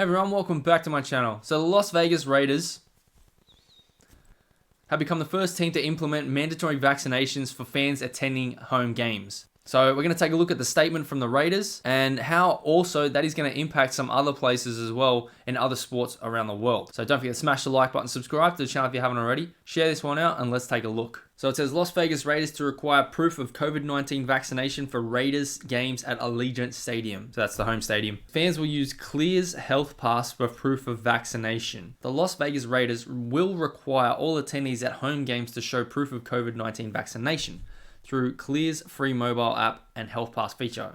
Hey everyone, welcome back to my channel. So the Las Vegas Raiders have become the first team to implement mandatory vaccinations for fans attending home games. So we're going to take a look at the statement from the Raiders and how also that is going to impact some other places as well in other sports around the world. So don't forget to smash the like button, subscribe to the channel if you haven't already, share this one out, and let's take a look. So it says Las Vegas Raiders to require proof of COVID-19 vaccination for Raiders games at Allegiant Stadium. So that's the home stadium. Fans will use Clear's health pass for proof of vaccination. The Las Vegas Raiders will require all attendees at home games to show proof of COVID-19 vaccination through Clear's free mobile app and health pass feature,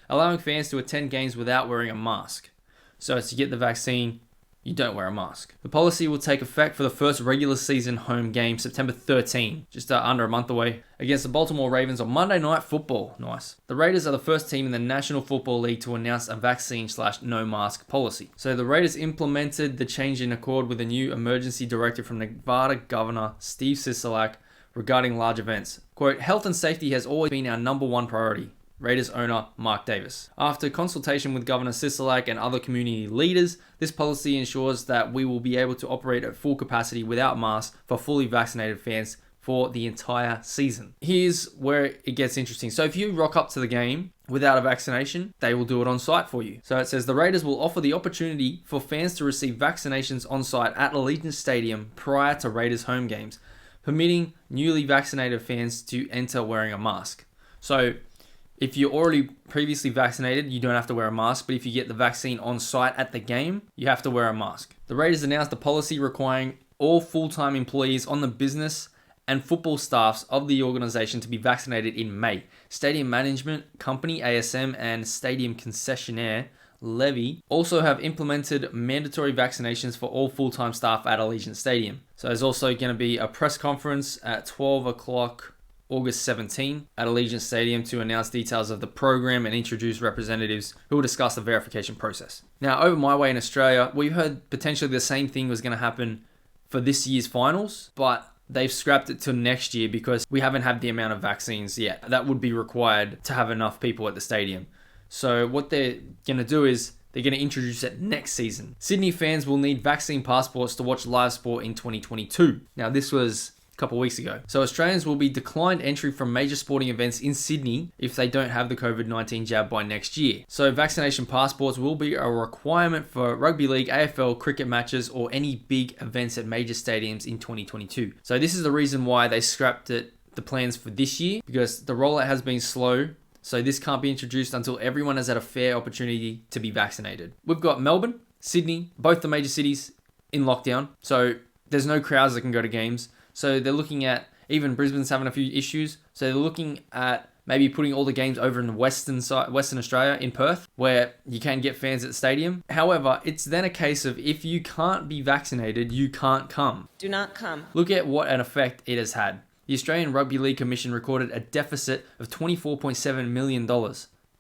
allowing fans to attend games without wearing a mask. So to get the vaccine, you don't wear a mask. The policy will take effect for the first regular season home game, September 13, just under a month away, against the Baltimore Ravens on Monday Night Football. Nice. The Raiders are the first team in the National Football League to announce a vaccine/no mask policy. So the Raiders implemented the change in accord with a new emergency directive from Nevada Governor Steve Sisolak regarding large events. Quote, health and safety has always been our number one priority. Raiders owner Mark Davis. After consultation with Governor Sisolak and other community leaders, this policy ensures that we will be able to operate at full capacity without masks for fully vaccinated fans for the entire season. Here's where it gets interesting. So if you rock up to the game without a vaccination, they will do it on site for you. So it says the Raiders will offer the opportunity for fans to receive vaccinations on site at Allegiant Stadium prior to Raiders home games, permitting newly vaccinated fans to enter wearing a mask. So if you're already previously vaccinated, you don't have to wear a mask, but if you get the vaccine on site at the game, you have to wear a mask. The Raiders announced a policy requiring all full-time employees on the business and football staffs of the organization to be vaccinated in May. Stadium Management Company, ASM, and Stadium Concessionaire, Levy, also have implemented mandatory vaccinations for all full-time staff at Allegiant Stadium. So there's also going to be a press conference at 12 o'clock August 17 at Allegiant Stadium to announce details of the program and introduce representatives who will discuss the verification process. Now, over my way in Australia, we heard potentially the same thing was going to happen for this year's finals, but they've scrapped it till next year because we haven't had the amount of vaccines yet that would be required to have enough people at the stadium. So what they're going to do is they're going to introduce it next season. Sydney fans will need vaccine passports to watch live sport in 2022. Now, this was couple of weeks ago. So Australians will be declined entry from major sporting events in Sydney if they don't have the COVID-19 jab by next year. So vaccination passports will be a requirement for rugby league, AFL, cricket matches, or any big events at major stadiums in 2022. So this is the reason why they scrapped the plans for this year, because the rollout has been slow. So this can't be introduced until everyone has had a fair opportunity to be vaccinated. We've got Melbourne, Sydney, both the major cities in lockdown. So there's no crowds that can go to games. So they're looking at, even Brisbane's having a few issues. So they're looking at maybe putting all the games over in the Western Australia in Perth, where you can get fans at the stadium. However, it's then a case of if you can't be vaccinated, you can't come. Do not come. Look at what an effect it has had. The Australian Rugby League Commission recorded a deficit of $24.7 million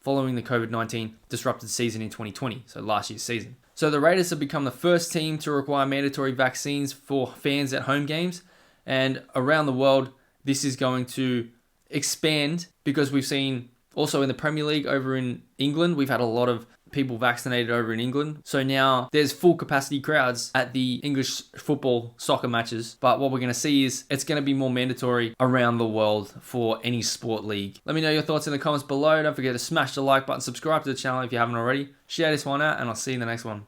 following the COVID-19 disrupted season in 2020, so last year's season. So the Raiders have become the first team to require mandatory vaccines for fans at home games. And around the world, this is going to expand because we've seen also in the Premier League over in England, we've had a lot of people vaccinated over in England. So now there's full capacity crowds at the English football soccer matches. But what we're going to see is it's going to be more mandatory around the world for any sport league. Let me know your thoughts in the comments below. Don't forget to smash the like button, subscribe to the channel if you haven't already. Share this one out, and I'll see you in the next one.